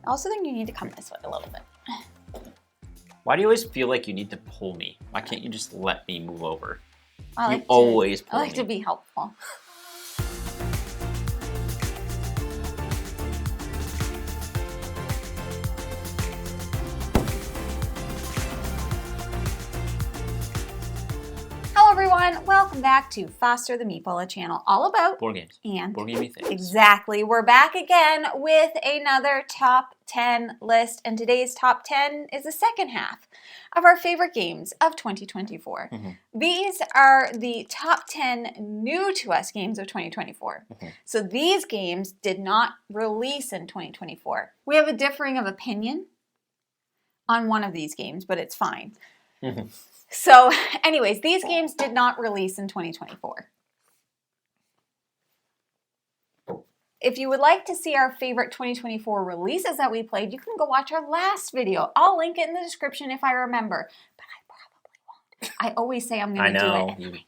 I also think you need to come this way a little bit. Why do you always feel like you need to pull me? Why can't you just let me move over? I you always pull me. I like to be helpful. Hello everyone, welcome back to Foster the Meeple, a channel all about board games and board gamey things. Exactly. We're back again with another top 10 list, and today's top 10 is the second half of our favorite games of 2024. These are the top 10 new to us games of 2024. So these games did not release in 2024. We have a differing of opinion on one of these games, but it's fine. So anyways, these games did not release in 2024. If you would like to see our favorite 2024 releases that we played, you can go watch our last video. I'll link it in the description if I remember, but I probably won't. I always say I'm going to do it, and I never do it.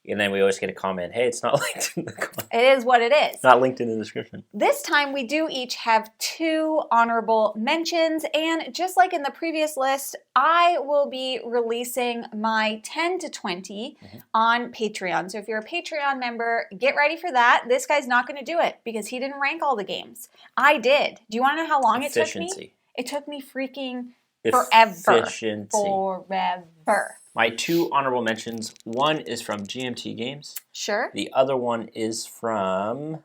And then we always get a comment, hey, it's not linked in the comment. It is what it is. Not linked in the description. This time we do each have 2 honorable mentions, and just like in the previous list, I will be releasing my 10 to 20 on Patreon. So if you're a Patreon member, get ready for that. This guy's not going to do it because he didn't rank all the games. I did. Do you want to know how long it took me? It took me freaking forever. Forever. My 2 honorable mentions, one is from GMT Games. Sure. The other one is from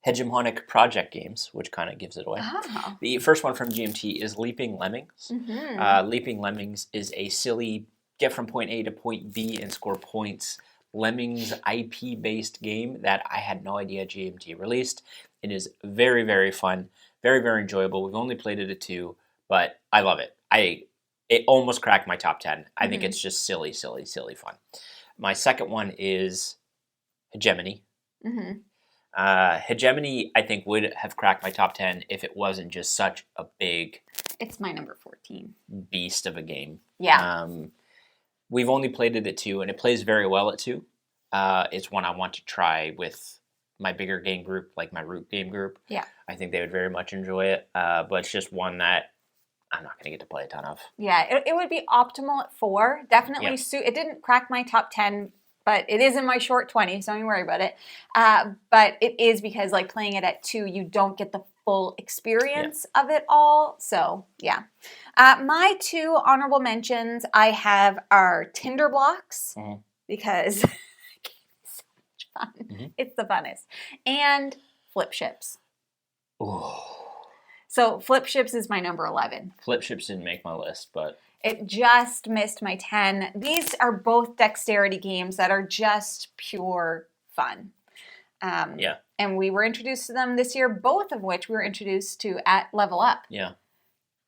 Hegemonic Project Games, which kind of gives it away. Oh. The first one from GMT is Leaping Lemmings. Leaping Lemmings is a silly get from point A to point B and score points Lemmings IP-based game that I had no idea GMT released. It is very, very fun, very, very enjoyable. We've only played it at 2, but I love it. It almost cracked my top 10. I think it's just silly, silly, silly fun. My second one is Hegemony. Hegemony, I think, would have cracked my top 10 if it wasn't just such a big... It's my number 14. ...beast of a game. Yeah. We've only played it at 2, and it plays very well at 2. It's one I want to try with my bigger game group, like my Root game group. Yeah. I think they would very much enjoy it, but it's just one that I'm not going to get to play a ton of. Yeah, it would be optimal at 4. Definitely suit. It didn't crack my top 10, but it is in my short 20, so don't worry about it. But it is because like playing it at 2, you don't get the full experience of it all. So yeah. My 2 honorable mentions I have are Tinder Blocks because it's so much fun. It's the funnest. And Flip Ships. Oh. So Flip Ships is my number 11. Flip Ships didn't make my list, but... It just missed my 10. These are both dexterity games that are just pure fun. And we were introduced to them this year, both of which we were introduced to at Level Up. Yeah.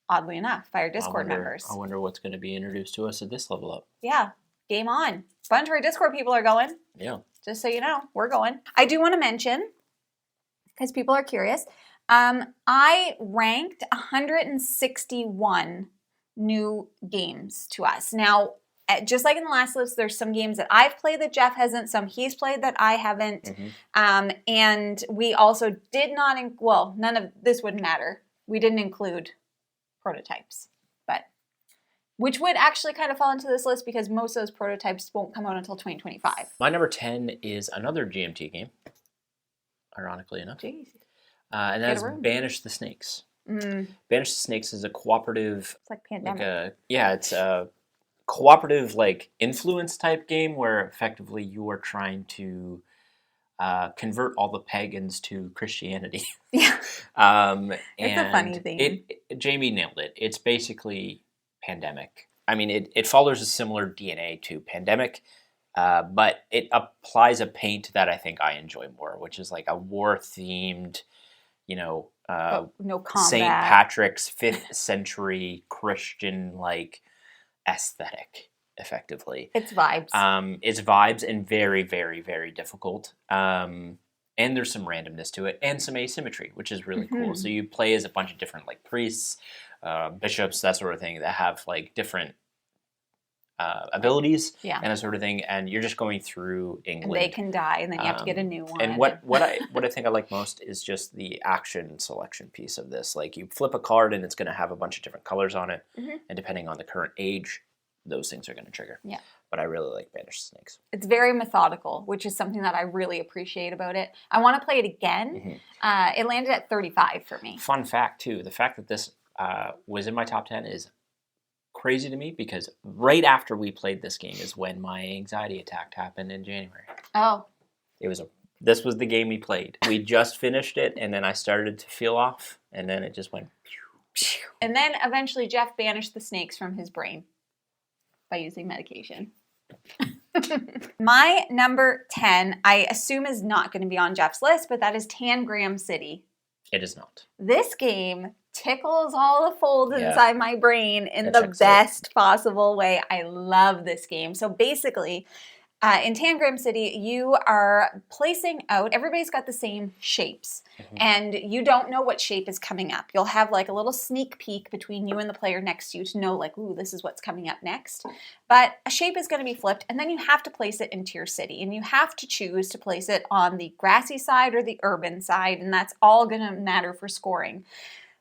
Oddly enough, by our Discord members. I wonder what's going to be introduced to us at this Level Up. Yeah. Game on. A bunch of our Discord people are going. Yeah. Just so you know, we're going. I do want to mention, because people are curious, I ranked 161 new games to us. Now, just like in the last list, there's some games that I've played that Jeff hasn't, some he's played that I haven't. And we also did not, well, none of this wouldn't matter. We didn't include prototypes, but which would actually kind of fall into this list because most of those prototypes won't come out until 2025. My number 10 is another GMT game, ironically enough. Jeez. And that's Banish the Snakes. Banish the Snakes is a cooperative... It's like Pandemic. It's a cooperative like influence type game where effectively you are trying to convert all the pagans to Christianity. Yeah. And it's a funny thing. Jamie nailed it. It's basically Pandemic. I mean, it follows a similar DNA to Pandemic, but it applies a paint that I think I enjoy more, which is like a war-themed, no combat. St. Patrick's 5th century Christian like aesthetic, effectively. It's vibes. It's vibes and very, very, very difficult. And there's some randomness to it and some asymmetry, which is really cool. So you play as a bunch of different like priests, bishops, that sort of thing that have like different abilities Yeah. and that sort of thing, and you're just going through England. And they can die, and then you have to get a new one. And what I think I like most is just the action selection piece of this. Like, you flip a card, and it's going to have a bunch of different colors on it, and depending on the current age, those things are going to trigger. Yeah. But I really like Banished Snakes. It's very methodical, which is something that I really appreciate about it. I want to play it again. It landed at 35 for me. Fun fact, too, the fact that this was in my top 10 is crazy to me, because right after we played this game is when my anxiety attack happened in January. Oh. This was the game we played. We just finished it, and then I started to feel off, and then it just went pew, pew. And then eventually Jeff banished the snakes from his brain by using medication. My number 10, I assume, is not going to be on Jeff's list, but that is Tangram City. It is not. This game tickles all the folds inside my brain in the best possible way. I love this game. So basically, in Tangram City, you are placing out, everybody's got the same shapes, and you don't know what shape is coming up. You'll have like a little sneak peek between you and the player next to you to know, like, ooh, this is what's coming up next. But a shape is going to be flipped, and then you have to place it into your city, and you have to choose to place it on the grassy side or the urban side, and that's all going to matter for scoring.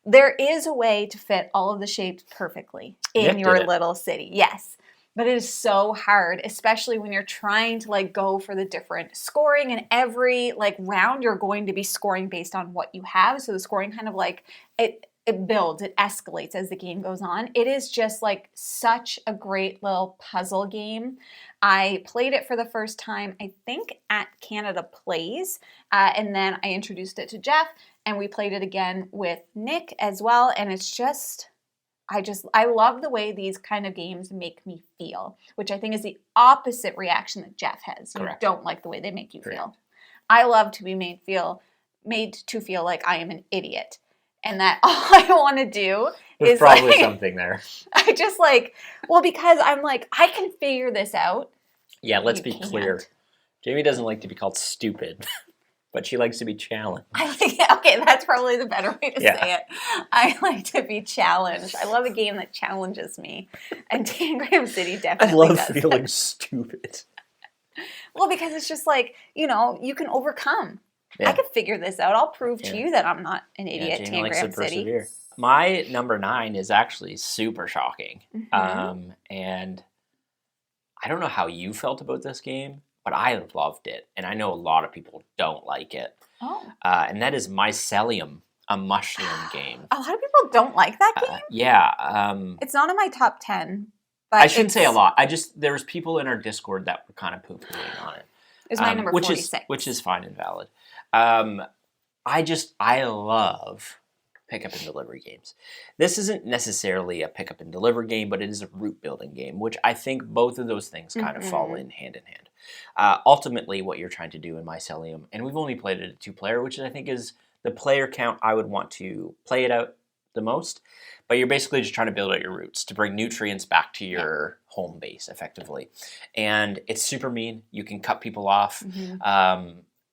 There is a way to fit all of the shapes perfectly in your little city. Yes. But it is so hard, especially when you're trying to like go for the different scoring, and every like round you're going to be scoring based on what you have. So the scoring kind of like it builds, it escalates as the game goes on. It is just like such a great little puzzle game. I played it for the first time, I think, at Canada Plays, and then I introduced it to Jeff, and we played it again with Nick as well, and it's just... I love the way these kind of games make me feel, which I think is the opposite reaction that Jeff has. Correct. You don't like the way they make you feel. I love to be made to feel like I am an idiot, and that all I want to do There's is probably like, something there. I just like, well, because I'm like, I can figure this out. Yeah, let's be clear. Jamie doesn't like to be called stupid. But she likes to be challenged. Okay, that's probably the better way to say it. I like to be challenged. I love a game that challenges me. And Tangram City definitely does. I love feeling stupid. Well, because it's just like, you can overcome. I can figure this out. I'll prove to you that I'm not an idiot, Jamie likes to Tangram City. persevere. My number 9 is actually super shocking. And I don't know how you felt about this game, but I loved it, and I know a lot of people don't like it. Oh. And that is Mycelium, a mushroom game. A lot of people don't like that game? Yeah. It's not in my top 10. But I shouldn't say a lot. There was people in our Discord that were kind of poo-pooing on it. It's my number 46. Which is fine and valid. I love pickup and delivery games. This isn't necessarily a pickup and deliver game, but it is a route building game, which I think both of those things kind of fall in hand in hand. Ultimately, what you're trying to do in Mycelium, and we've only played it at 2-player, which I think is the player count I would want to play it out the most, but you're basically just trying to build out your routes to bring nutrients back to your home base, effectively. And it's super mean. You can cut people off.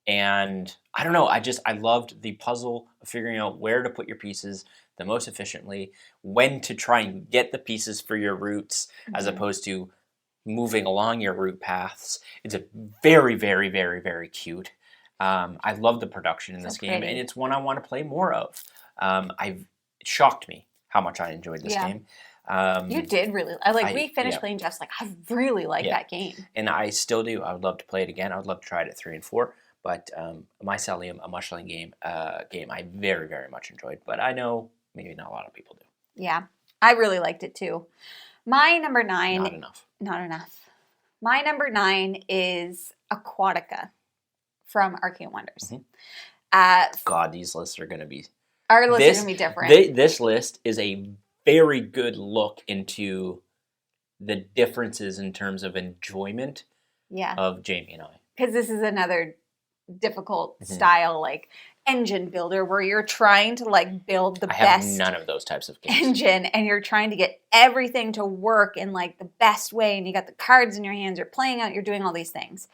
And I don't know, I loved the puzzle of figuring out where to put your pieces the most efficiently, when to try and get the pieces for your routes, as opposed to moving along your route paths. It's a very, very, very, very cute. I love the production in this game, and it's one I want to play more of. It shocked me how much I enjoyed this game. You did really. We finished playing Jeff's like, I really like that game. And I still do. I would love to play it again. I would love to try it at 3 and 4. But Mycelium, a mushroom game I very, very much enjoyed. But I know maybe not a lot of people do. Yeah, I really liked it too. My number 9... Not enough. My number 9 is Aquatica from Arcane Wonders. God, these lists are going to be... Our lists are going to be different. This list is a very good look into the differences in terms of enjoyment of Jamie and I. Because this is another difficult style, like engine builder, where you're trying to like build the best. I have none of those types of games. Engine, and you're trying to get everything to work in like the best way, and you got the cards in your hands, you're playing out, you're doing all these things.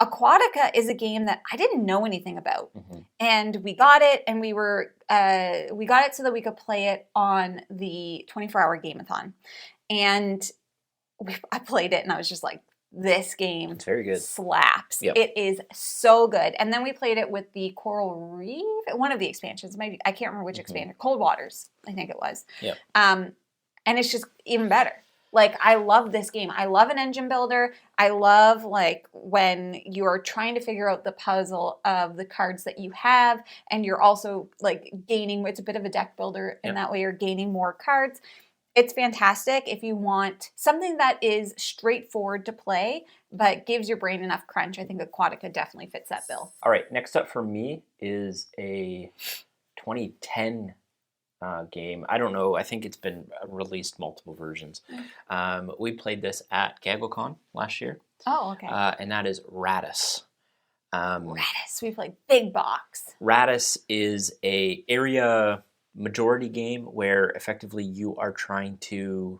Aquatica is a game that I didn't know anything about, and we got it, and we got it so that we could play it on the 24-hour Gameathon, and I played it and I was just like, this game It's very good. slaps. Yep. It is so good. And then we played it with the Coral Reef, one of the expansions. Maybe I can't remember which expansion. Cold Waters, I think it was. Yep. And it's just even better. Like, I love this game. I love an engine builder. I love, like, when you're trying to figure out the puzzle of the cards that you have, and you're also, like, gaining. It's a bit of a deck builder, and that way you're gaining more cards. It's fantastic if you want something that is straightforward to play, but gives your brain enough crunch. I think Aquatica definitely fits that bill. All right, next up for me is a 2010 game. I don't know. I think it's been released multiple versions. We played this at GaggleCon last year. Oh, okay. And that is Radis. Radis. We played Big Box. Radis is a area majority game where effectively you are trying to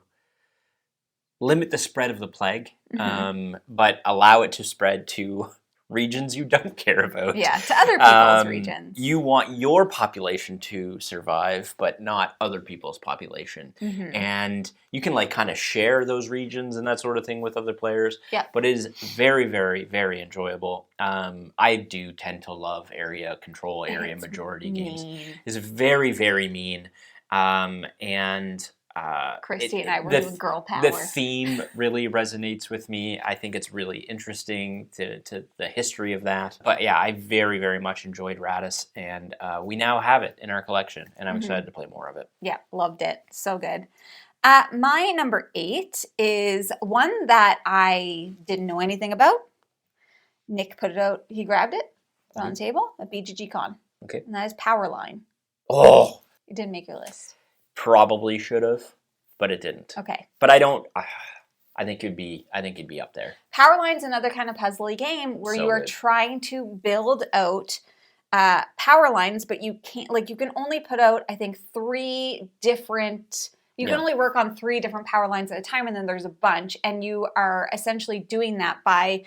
limit the spread of the plague, but allow it to spread to regions you don't care about. Yeah, to other people's regions. You want your population to survive, but not other people's population. And you can like kind of share those regions and that sort of thing with other players. Yeah. But it is very, very, very enjoyable. I do tend to love area control, area majority games. It's very, very mean. Christy and I were doing girl power. The theme really resonates with me. I think it's really interesting to the history of that. But yeah, I very, very much enjoyed Radis, and we now have it in our collection, and I'm excited to play more of it. Yeah, loved it. So good. My number 8 is one that I didn't know anything about. Nick put it out. He grabbed it, put it on the table at BGG Con. Okay. And that is Powerline. Oh! It didn't make your list. Probably should have, but it didn't. Okay. But I don't. I think it'd be up there. Powerline's another kind of puzzly game where So you are good. trying to build out power lines, but you can't. Like, you can only put out, I think, 3 different. You can only work on 3 different power lines at a time, and then there's a bunch, and you are essentially doing that by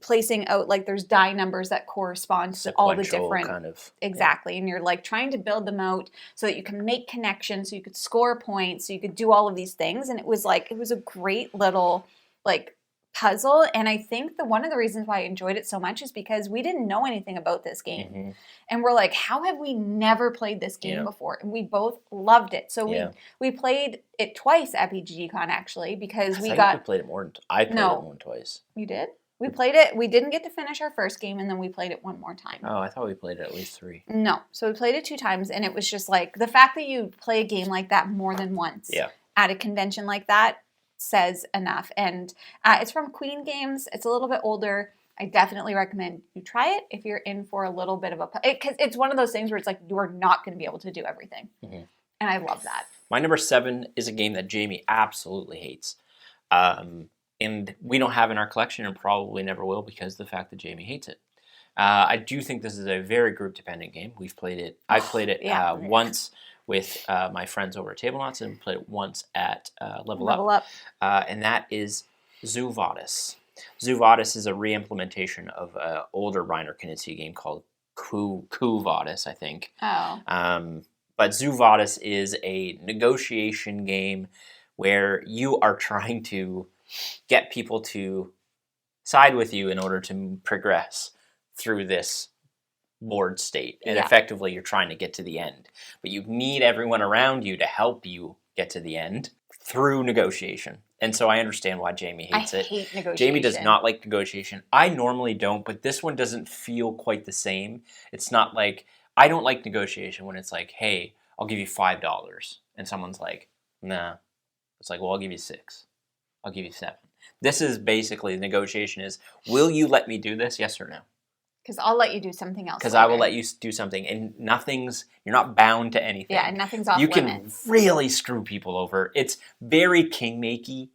placing out, like, there's die numbers that correspond to all the different, kind of, exactly, and you're like trying to build them out so that you can make connections, so you could score points, so you could do all of these things, and it was a great little like puzzle. And I think one of the reasons why I enjoyed it so much is because we didn't know anything about this game. And we're like, how have we never played this game before? And we both loved it. So we played it twice at BGGCon, actually, because we played it more. I played it more than twice. You did? We played it. We didn't get to finish our first game, and then we played it one more time. Oh, I thought we played it at least 3. No. So we played it 2 times, and it was just like, the fact that you play a game like that more than once at a convention like that says enough. And it's from Queen Games. It's a little bit older. I definitely recommend you try it if you're in for a little bit of because it's one of those things where it's like you are not going to be able to do everything. And I love that. My number 7 is a game that Jamie absolutely hates. And we don't have in our collection and probably never will because of the fact that Jamie hates it. I do think this is a very group-dependent game. We've played it. I've played it once with my friends over at Table Knots and played it once at Level Up. And that is Zoo Vadis. Zoo Vadis is a re-implementation of an older Reiner Knizia game called Coup Vadis, I think. But Zoo Vadis is a negotiation game where you are trying to get people to side with you in order to progress through this board state. And effectively, you're trying to get to the end. But you need everyone around you to help you get to the end through negotiation. And so I understand why Jamie hates it. I hate negotiation. Jamie does not like negotiation. I normally don't, but this one doesn't feel quite the same. It's not like, I don't like negotiation when it's like, hey, I'll give you $5. And someone's like, nah. It's like, well, I'll give you 6. I'll give you 7. This is basically, negotiation is, will you let me do this? Yes or no? Because I'll let you do something else. Because I will let you do something, and you're not bound to anything. Yeah, and nothing's off limits. You can really screw people over. It's very king-makey,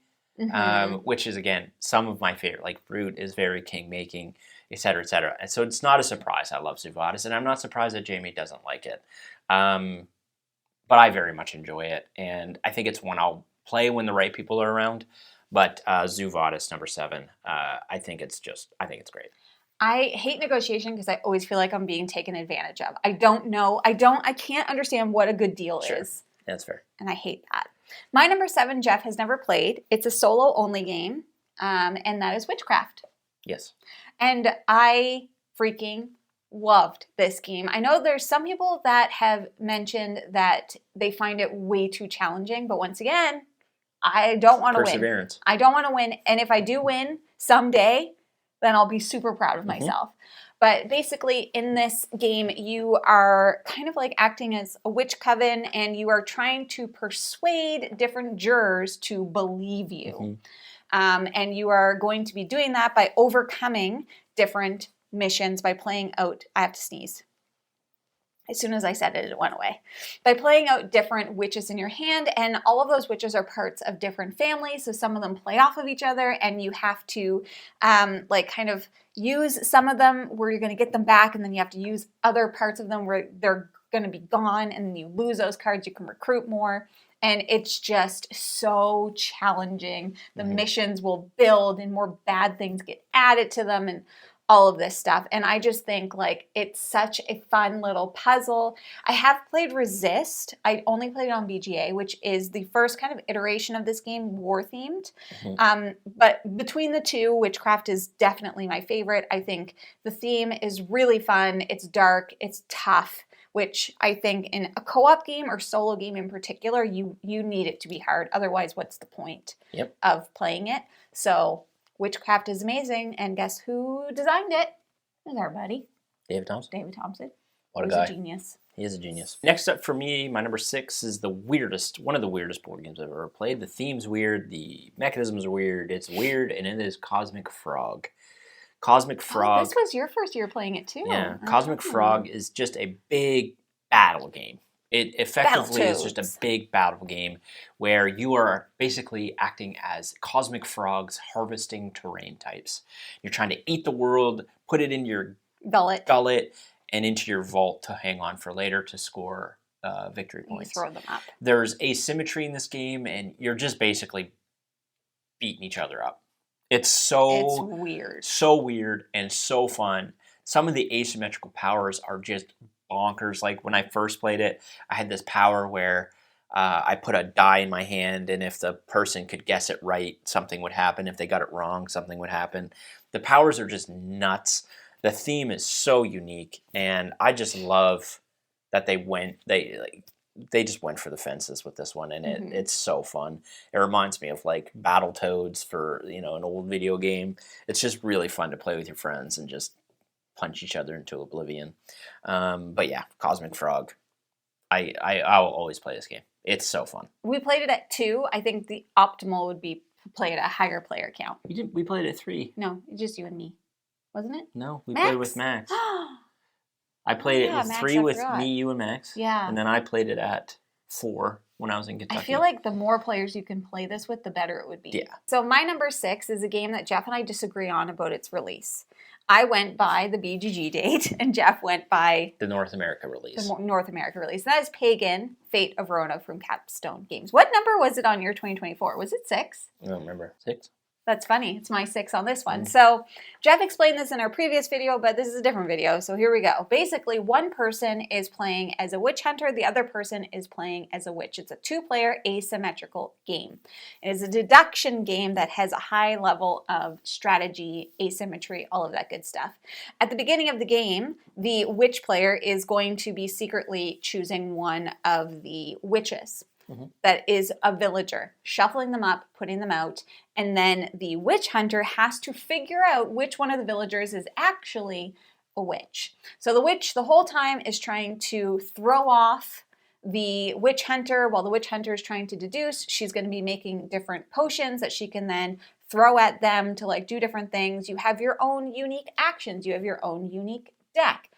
which is, again, some of my favorite. Like, Brute is very king-making, et cetera, et cetera. And so it's not a surprise I love Zoo Vadis, and I'm not surprised that Jamie doesn't like it. But I very much enjoy it, and I think it's one I'll play when the right people are around. But Zoo Vadis, number 7, I think it's great. I hate negotiation because I always feel like I'm being taken advantage of. I don't know. I can't understand what a good deal is. That's fair. And I hate that. My number 7, Jeff has never played. It's a solo-only game, and that is Witchcraft. Yes. And I freaking loved this game. I know there's some people that have mentioned that they find it way too challenging, but once again, I don't want to win. Perseverance. I don't want to win, and if I do win someday, then I'll be super proud of myself. But basically, in this game, you are kind of like acting as a witch coven, and you are trying to persuade different jurors to believe you. And you are going to be doing that by overcoming different missions by playing out, I have to sneeze. As soon as I said it, it went away. By playing out different witches in your hand, and all of those witches are parts of different families, so some of them play off of each other, and you have to like kind of use some of them where you're going to get them back, and then you have to use other parts of them where they're going to be gone, and then you lose those cards, you can recruit more. And it's just so challenging. The missions will build and more bad things get added to them and all of this stuff. And I just think like it's such a fun little puzzle. I have played Resist. I only played it on BGA, which is the first kind of iteration of this game, war themed. But between the two, Witchcraft is definitely my favorite. I think the theme is really fun. It's dark, it's tough, which I think in a co-op game or solo game in particular, you need it to be hard. Otherwise, what's the point of playing it? So Witchcraft is amazing, and guess who designed it? It was our buddy. David Thompson. David Thompson. What a guy. He's a genius. He is a genius. Next up for me, my number 6 is one of the weirdest board games I've ever played. The theme's weird, the mechanisms are weird, it's weird, and it is Cosmic Frog. Cosmic Frog. Oh, this was your first year playing it too. Yeah, Cosmic Frog is just a big battle game. It effectively is just a big battle game where you are basically acting as cosmic frogs harvesting terrain types. You're trying to eat the world, put it in your gullet and into your vault to hang on for later to score victory points. You throw them up. There's asymmetry in this game, and you're just basically beating each other up. It's weird. So weird and so fun. Some of the asymmetrical powers are just bonkers. Like when I first played it, I had this power where I put a die in my hand, and if the person could guess it right, something would happen. If they got it wrong, something would happen. The powers are just nuts. The theme is so unique, and I just love that they just went for the fences with this one, and it's so fun. It reminds me of like Battletoads for an old video game. It's just really fun to play with your friends and just punch each other into oblivion. But yeah, Cosmic Frog. I'll always play this game. It's so fun. We played it at 2. I think the optimal would be to play at a higher player count. We played it at 3. No, just you and me. Wasn't it? No, we played with Max. I played it with Max 3 with me, you, and Max. Yeah. And then I played it at 4 when I was in Kentucky. I feel like the more players you can play this with, the better it would be. Yeah. So my number 6 is a game that Jeff and I disagree on about its release. I went by the BGG date, and Jeff went by the North America release. That is Pagan, Fate of Rona from Capstone Games. What number was it on your 2024? Was it 6? I don't remember. 6? That's funny. It's my 6 on this one. So Jeff explained this in our previous video, but this is a different video. So here we go. Basically, one person is playing as a witch hunter. The other person is playing as a witch. It's a 2-player asymmetrical game. It is a deduction game that has a high level of strategy, asymmetry, all of that good stuff. At the beginning of the game, the witch player is going to be secretly choosing one of the witches. That is a villager, shuffling them up, putting them out, and then the witch hunter has to figure out which one of the villagers is actually a witch. So the witch the whole time is trying to throw off the witch hunter while the witch hunter is trying to deduce. She's going to be making different potions that she can then throw at them to like do different things. You have your own unique actions. You have your own unique deck.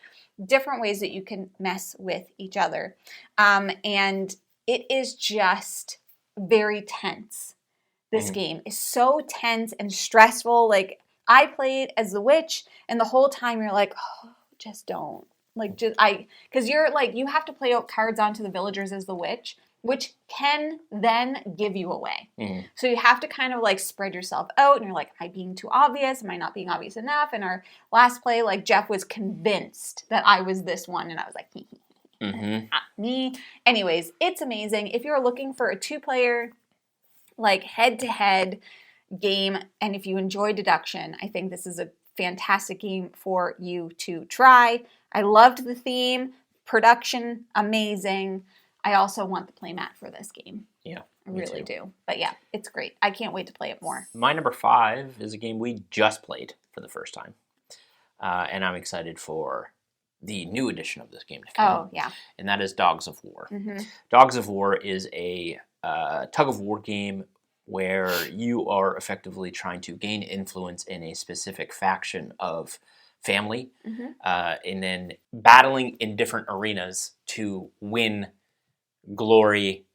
Different ways that you can mess with each other. And it is just very tense. This game is so tense and stressful. Like, I played as the witch, and the whole time you're like, oh, just don't. Like, because you're like, you have to play out cards onto the villagers as the witch, which can then give you away. So you have to kind of like spread yourself out, and you're like, am I being too obvious? Am I not being obvious enough? In our last play, like, Jeff was convinced that I was this one, and I was like, hee hee. Me. Anyways, it's amazing. If you're looking for a 2-player, like head-to-head game, and if you enjoy deduction, I think this is a fantastic game for you to try. I loved the theme, production, amazing. I also want the playmat for this game. Yeah, I really do. But yeah, it's great. I can't wait to play it more. My number 5 is a game we just played for the first time. And I'm excited for the new edition of this game to come. Oh, yeah. And that is Dogs of War. Dogs of War is a tug-of-war game where you are effectively trying to gain influence in a specific faction of family, and then battling in different arenas to win glory,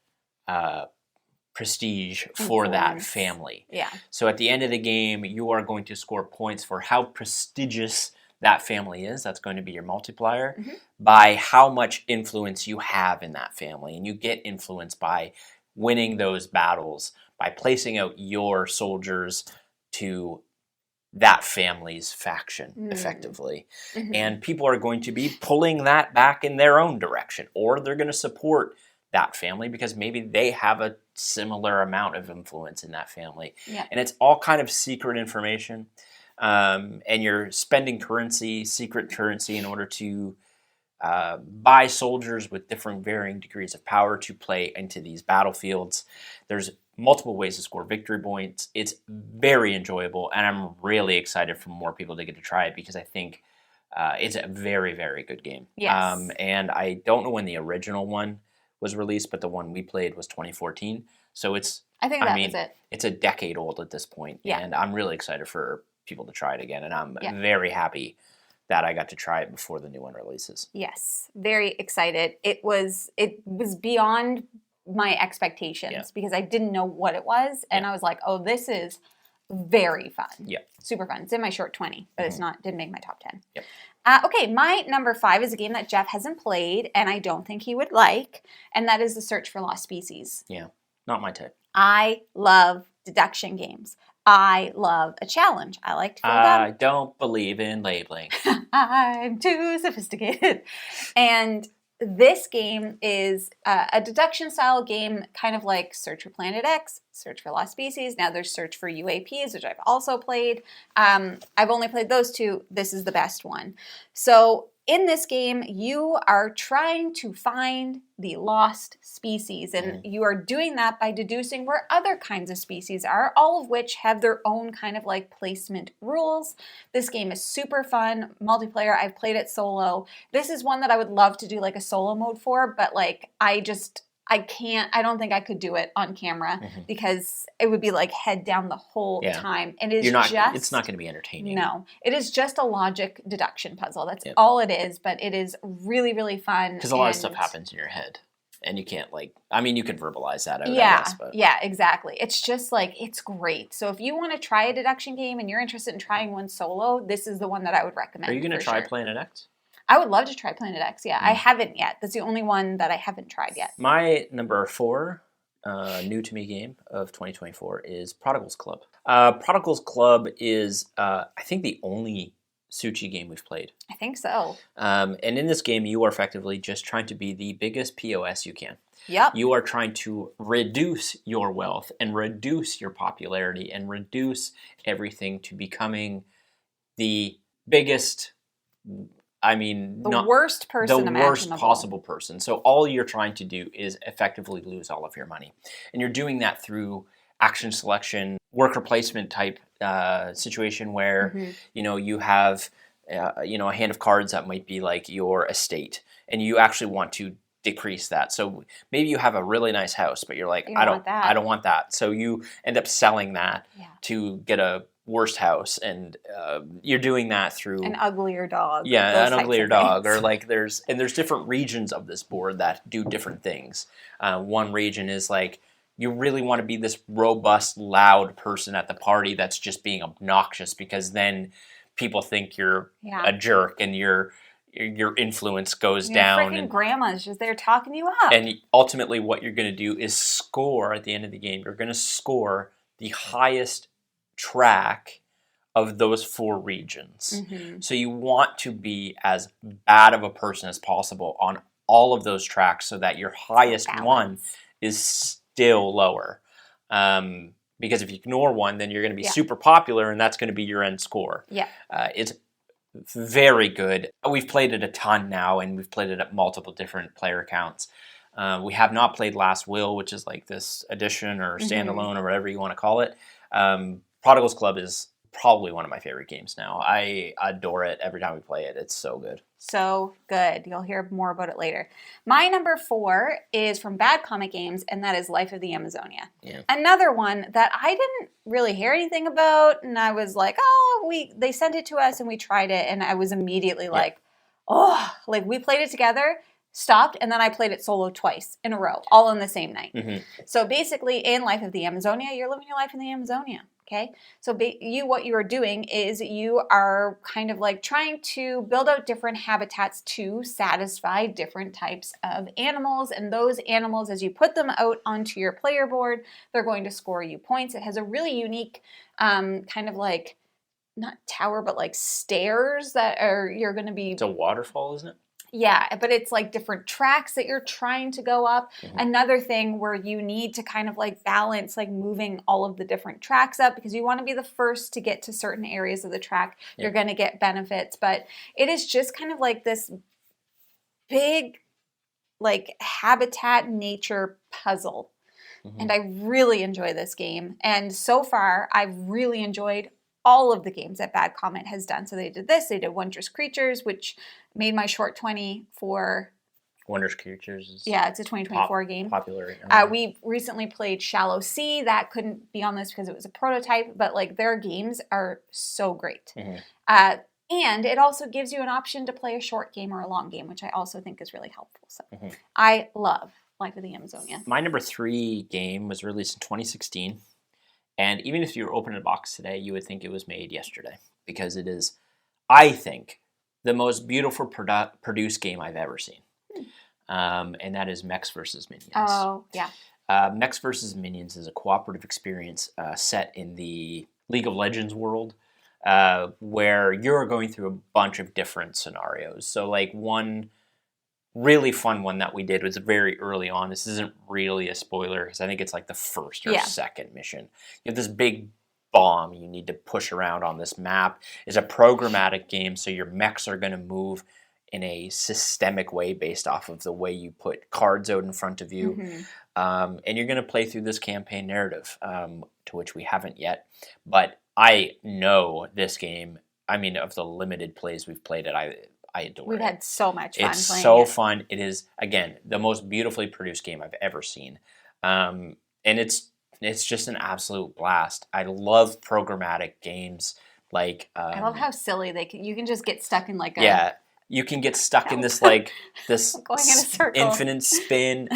prestige for that family. Yeah. So at the end of the game, you are going to score points for how prestigious that family is. That's going to be your multiplier by how much influence you have in that family. And you get influence by winning those battles, by placing out your soldiers to that family's faction effectively. And people are going to be pulling that back in their own direction, or they're going to support that family because maybe they have a similar amount of influence in that family. And it's all kind of secret information. And you're spending secret currency, in order to buy soldiers with different varying degrees of power to play into these battlefields. There's multiple ways to score victory points. It's very enjoyable, and I'm really excited for more people to get to try it because I think it's a very, very good game. Yes. And I don't know when the original one was released, but the one we played was 2014. So it's, I think that was it. It's a decade old at this point, and I'm really excited for people to try it again, and I'm very happy that I got to try it before the new one releases. Yes, very excited. It was beyond my expectations because I didn't know what it was, and I was like, oh, this is very fun. Yeah. Super fun. It's in my short 20, but it's not, didn't make my top 10. Yep. Okay, my number 5 is a game that Jeff hasn't played, and I don't think he would like, and that is The Search for Lost Species. Yeah, not my type. I love deduction games. I love a challenge. I like to feel dumb. I don't believe in labeling. I'm too sophisticated. And this game is a deduction style game, kind of like Search for Planet X, Search for Lost Species. Now there's Search for UAPs, which I've also played. I've only played those 2. This is the best one. So in this game, you are trying to find the lost species, and you are doing that by deducing where other kinds of species are, all of which have their own kind of like placement rules. This game is super fun, multiplayer. I've played it solo. This is one that I would love to do like a solo mode for, but like I don't think I could do it on camera because it would be like head down the whole time. And it's not going to be entertaining. No, it is just a logic deduction puzzle. That's all it is, but it is really, really fun. Because a lot of stuff happens in your head and you can't you can verbalize that out, I guess. But. Yeah, exactly. It's just like, it's great. So if you want to try a deduction game and you're interested in trying one solo, this is the one that I would recommend. Are you going to try Planet X? I would love to try Planet X, I haven't yet. That's the only one that I haven't tried yet. My number 4 new to me game of 2024 is Prodigal's Club. Prodigal's Club is, I think, the only Suchi game we've played. I think so. And in this game, you are effectively just trying to be the biggest POS you can. Yep. You are trying to reduce your wealth and reduce your popularity and reduce everything to becoming the biggest... worst person the worst possible person. So all you're trying to do is effectively lose all of your money. And you're doing that through action selection, worker placement type situation where, you have, a hand of cards that might be like your estate. And you actually want to decrease that. So maybe you have a really nice house, but you're like, I don't want that. So you end up selling that to get a worst house, and you're doing that through an uglier dog. Yeah, an uglier dog, or like there's different regions of this board that do different things. One region is like you really want to be this robust, loud person at the party that's just being obnoxious because then people think you're a jerk and your influence goes down. Freaking grandma's just there talking you up. And ultimately, what you're going to do is score at the end of the game. You're going to score the highest track of those 4 regions. So you want to be as bad of a person as possible on all of those tracks so that your highest Balance. one is still lower. Because if you ignore one, then you're going to be super popular, and that's going to be your end score. Yeah. It's very good. We've played it a ton now, and we've played it at multiple different player accounts. We have not played Last Will, which is like this edition or standalone or whatever you want to call it. Prodigal's Club is probably one of my favorite games now. I adore it every time we play it. It's so good. So good. You'll hear more about it later. My number 4 is from Bad Comet Games, and that is Life of the Amazonia. Yeah. Another one that I didn't really hear anything about, and I was like, oh, they sent it to us and we tried it, and I was immediately like, oh, like we played it together, stopped, and then I played it solo twice in a row, all in the same night. So basically, in Life of the Amazonia, you're living your life in the Amazonia. Okay, so what you are doing is you are kind of like trying to build out different habitats to satisfy different types of animals. And those animals, as you put them out onto your player board, they're going to score you points. It has a really unique kind of like, not tower, but like stairs that you're going to be... It's a waterfall, isn't it? Yeah, but it's like different tracks that you're trying to go up. Another thing where you need to kind of like balance like moving all of the different tracks up, because you want to be the first to get to certain areas of the track. You're going to get benefits, but it is just kind of like this big like habitat nature puzzle. And I really enjoy this game. And so far, I've really enjoyed all of the games that Bad Comet has done. So they did this, they did Wondrous Creatures, which made my short 20 for... Wondrous Creatures is... Yeah, it's a 2024 game. Popular right now. We recently played Shallow Sea. That couldn't be on this because it was a prototype, but like their games are so great. And it also gives you an option to play a short game or a long game, which I also think is really helpful. So I love Life of the Amazonia. My number 3 game was released in 2016. And even if you were opening a box today, you would think it was made yesterday, because it is, I think, the most beautiful produced game I've ever seen. And that is Mechs vs. Minions. Oh, yeah. Mechs vs. Minions is a cooperative experience set in the League of Legends world, where you're going through a bunch of different scenarios. So like one really fun one that we did was very early on. This isn't really a spoiler because I think it's like the first or second mission. You have this big bomb you need to push around on this map. It's a programmatic game, so your mechs are going to move in a systemic way based off of the way you put cards out in front of you. And you're going to play through this campaign narrative, to which we haven't yet. But I know this game, I mean, of the limited plays we've played it, I adore it. We've had so much fun It's playing so it. fun. It is, again, the most beautifully produced game I've ever seen. And it's just an absolute blast. I love programmatic games. Like I love how silly you can just get stuck in like a... Yeah, you can get stuck in this like this going in a circle. infinite spin.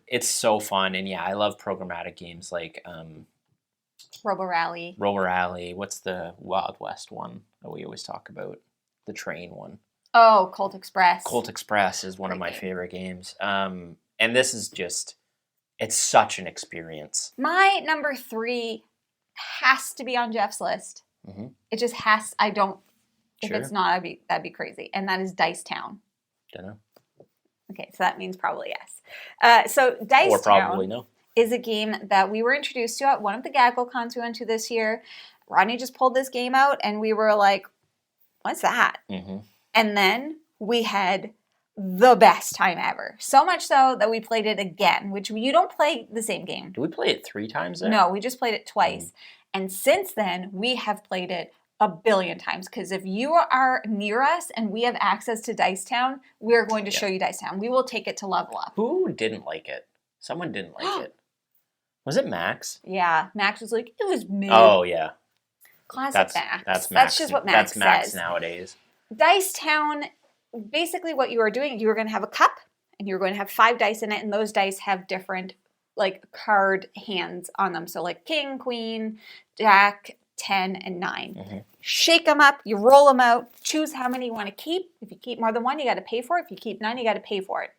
It's so fun. And yeah, I love programmatic games like Robo Rally. What's the Wild West one that we always talk about? The train one. Oh, Colt Express. Colt Express is one of my favorite games. And this is just, it's such an experience. My number 3 has to be on Jeff's list. It just has, if it's not, that'd be crazy. And that is Dice Town. Dunno. Okay, so that means probably yes. So Dice Or Town probably no. is a game that we were introduced to at one of the Gaggle cons we went to this year. Rodney just pulled this game out and we were like, what's that? And then we had the best time ever. So much so that we played it again, which you don't play the same game. Did we play it 3 times there? No, we just played it twice. And since then, we have played it a billion times, because if you are near us and we have access to Dice Town, we're going to show you Dice Town. We will take it to level up. Who didn't like it? Someone didn't like it. Was it Max? Yeah, Max was like, it was me. Oh, yeah. Classic Max. That's Max. That's just what Max says. That's Max nowadays. Dice Town, basically what you are doing, you are going to have a cup, and you're going to have 5 dice in it, and those dice have different like card hands on them. So like king, queen, jack, 10, and 9. Shake them up, you roll them out, choose how many you want to keep. If you keep more than 1, you got to pay for it. If you keep 9, you got to pay for it.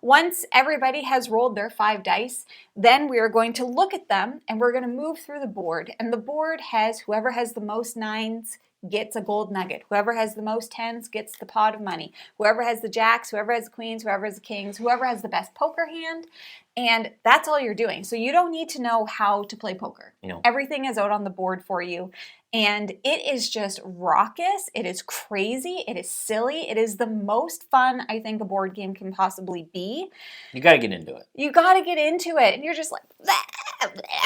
Once everybody has rolled their 5 dice, then we are going to look at them and we're going to move through the board. And the board has, whoever has the most 9s gets a gold nugget. Whoever has the most tens gets the pot of money. Whoever has the jacks, whoever has the queens, whoever has the kings, whoever has the best poker hand. And that's all you're doing. So you don't need to know how to play poker. No. Everything is out on the board for you. And it is just raucous. It is crazy. It is silly. It is the most fun I think a board game can possibly be. You got to get into it. You got to get into it. And you're just like,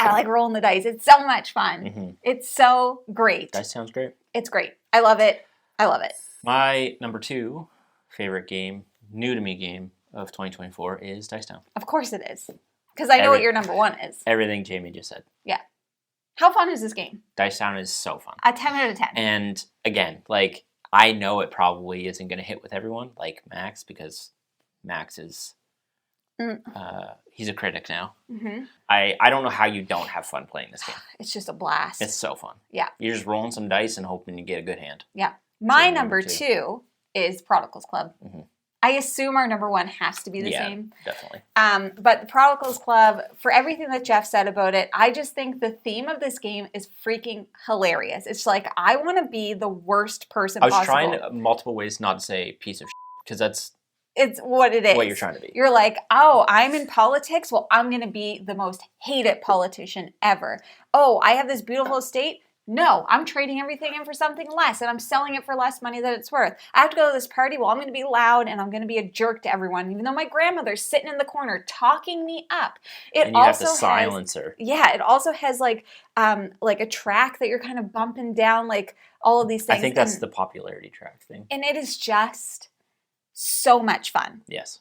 like rolling the dice. It's so much fun. Mm-hmm. It's so great. Dice sounds great. It's great. I love it. I love it. My number 2 favorite game, new to me game of 2024 is Dice Town. Of course it is. Because I know what your number 1 is. Everything Jamie just said. Yeah. How fun is this game? Dice Town is so fun. A 10 out of 10. And again, like, I know it probably isn't going to hit with everyone, like Max, because Max is, he's a critic now. Mm-hmm. I don't know how you don't have fun playing this game. It's just a blast. It's so fun. Yeah. You're just rolling some dice and hoping you get a good hand. Yeah. My So number 2 is Prodigals Club. Mm-hmm. I assume our number 1 has to be the same. Definitely. But the Prodigals Club, for everything that Jeff said about it, I just think the theme of this game is freaking hilarious. It's like, I want to be the worst person possible. I was trying multiple ways not to say piece of shit, because that's it's what it is. what you're trying to be. You're like, oh, I'm in politics? Well, I'm going to be the most hated politician ever. Oh, I have this beautiful estate? No, I'm trading everything in for something less, and I'm selling it for less money than it's worth. I have to go to this party. Well, I'm going to be loud, and I'm going to be a jerk to everyone, even though my grandmother's sitting in the corner talking me up. And you have to silence her. Yeah, it also has like a track that you're kind of bumping down, like all of these things. I think that's the popularity track thing. And it is just so much fun. Yes.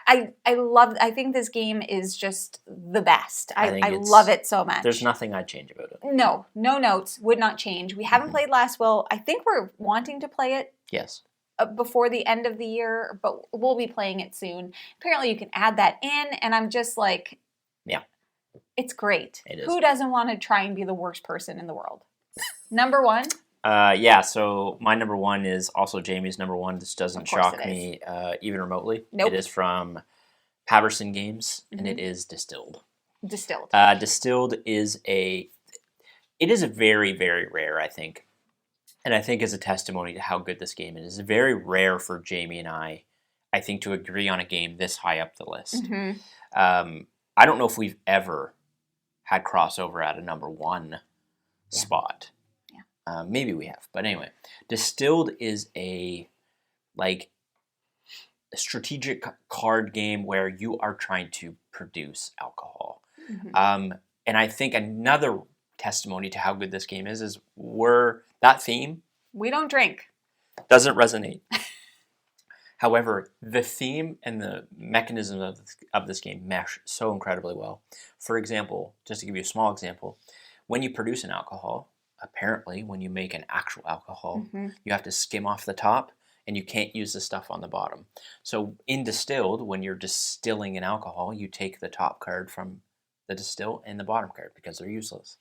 I think this game is just the best. I love it so much. There's nothing I'd change about it. No notes, would not change. We haven't played Last Will. I think we're wanting to play it. Yes. Before the end of the year, but we'll be playing it soon. Apparently you can add that in, and I'm just like, yeah, it's great. It is. Who doesn't want to try and be the worst person in the world? Number 1? Yeah, so my number 1 is also Jamie's number 1. This doesn't shock me even remotely. Nope. It is from Paverson Games, and it is Distilled. Distilled. Distilled is it is a very, very rare, I think, and I think is a testimony to how good this game is. It's very rare for Jamie and I think, to agree on a game this high up the list. Mm-hmm. I don't know if we've ever had crossover at a number 1 spot. Maybe we have, but anyway, Distilled is a strategic card game where you are trying to produce alcohol. Mm-hmm. And I think another testimony to how good this game is that theme. We don't drink. Doesn't resonate. However, the theme and the mechanism of this game mesh so incredibly well. For example, just to give you a small example, when you produce an alcohol, apparently, when you make an actual alcohol, you have to skim off the top, and you can't use the stuff on the bottom. So in Distilled, when you're distilling an alcohol, you take the top card from the distill and the bottom card because they're useless,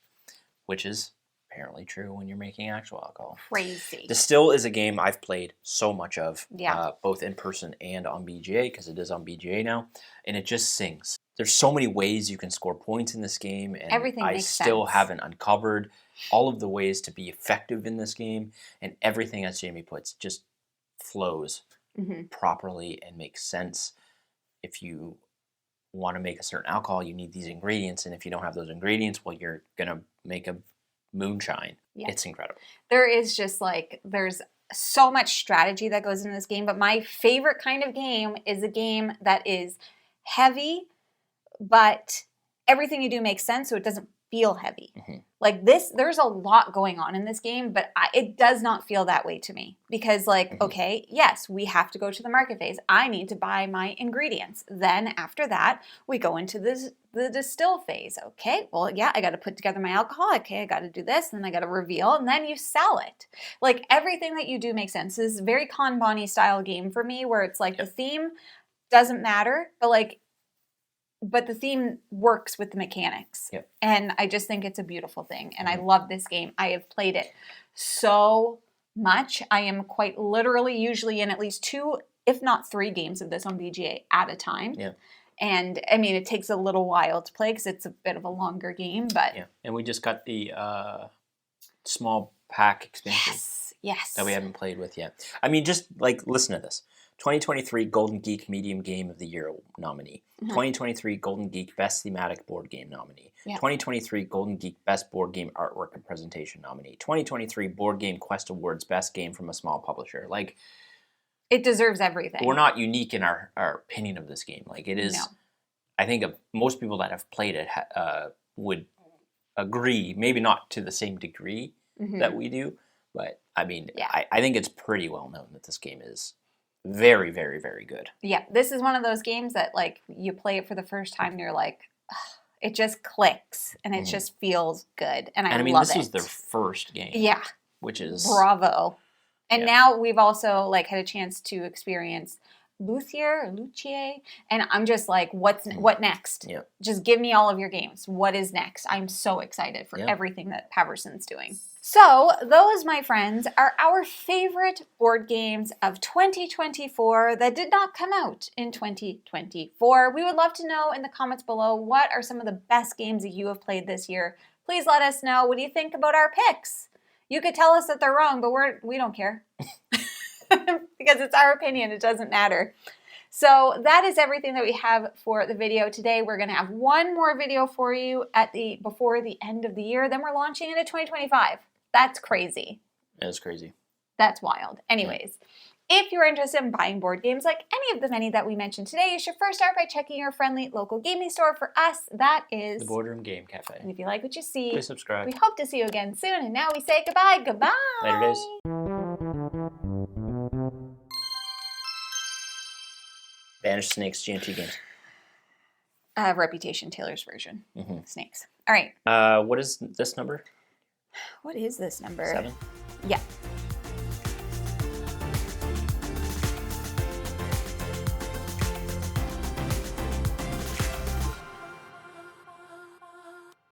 which is apparently true when you're making actual alcohol. Crazy. Distill is a game I've played so much of, yeah. Both in person and on BGA, because it is on BGA now, and it just sings. There's so many ways you can score points in this game, and everything I makes still sense. haven't uncovered all of the ways to be effective in this game, and everything, as Jamie puts, just flows properly and makes sense. If you want to make a certain alcohol, you need these ingredients, and if you don't have those ingredients, well, you're going to make a moonshine. Yeah. It's incredible. There is just there's so much strategy that goes into this game, but my favorite kind of game is a game that is heavy, but everything you do makes sense, so it doesn't feel heavy. Like this, there's a lot going on in this game, but it does not feel that way to me. Because okay, yes, we have to go to the market phase. I need to buy my ingredients. Then after that, we go into the distill phase. Okay, well, yeah, I got to put together my alcohol. Okay, I got to do this, and then I got to reveal, and then you sell it. Like everything that you do makes sense. This is a very Kanban-y style game for me, where it's like the theme doesn't matter, but the theme works with the mechanics. Yep. And I just think it's a beautiful thing. And I love this game. I have played it so much. I am quite literally usually in at least 2, if not 3 games of this on BGA at a time. Yeah. And I mean, it takes a little while to play because it's a bit of a longer game, but... Yeah. And we just got the small pack expansion. Yes. that we haven't played with yet. I mean, just like listen to this. 2023 Golden Geek Medium Game of the Year nominee. 2023 Golden Geek Best Thematic Board Game nominee. 2023 Golden Geek Best Board Game Artwork and Presentation nominee. 2023 Board Game Quest Awards Best Game from a Small Publisher. Like, it deserves everything. we're not unique in our opinion of this game. Like, it is. No. I think most people that have played it would agree. Maybe not to the same degree that we do, but I mean, I think it's pretty well known that this game is very, very, very good. Yeah, this is one of those games that, like, you play it for the first time and you're like, ugh, it just clicks and it just feels good. And I mean, love this it. was their first game. Yeah. Which is... Bravo. And now we've also, like, had a chance to experience Lucier, and I'm just like, what next? Yeah. Just give me all of your games. What is next? I'm so excited for everything that Paverson's doing. So those, my friends, are our favorite board games of 2024 that did not come out in 2024. We would love to know in the comments below, what are some of the best games that you have played this year? Please let us know. What do you think about our picks? You could tell us that they're wrong, but we don't care. Because it's our opinion, it doesn't matter. So that is everything that we have for the video today. We're going to have one more video for you before the end of the year. Then we're launching into 2025. That's crazy. That is crazy. That's wild. Anyways, if you're interested in buying board games like any of the many that we mentioned today, you should first start by checking your friendly local gaming store. For us, that is the Boardroom Game Cafe. And if you like what you see, please subscribe. We hope to see you again soon. And now we say goodbye. Goodbye. Later days. Banished Snakes GMT games. Reputation, Taylor's version. Snakes. All right. What is this number? What is this number? 7? Yeah.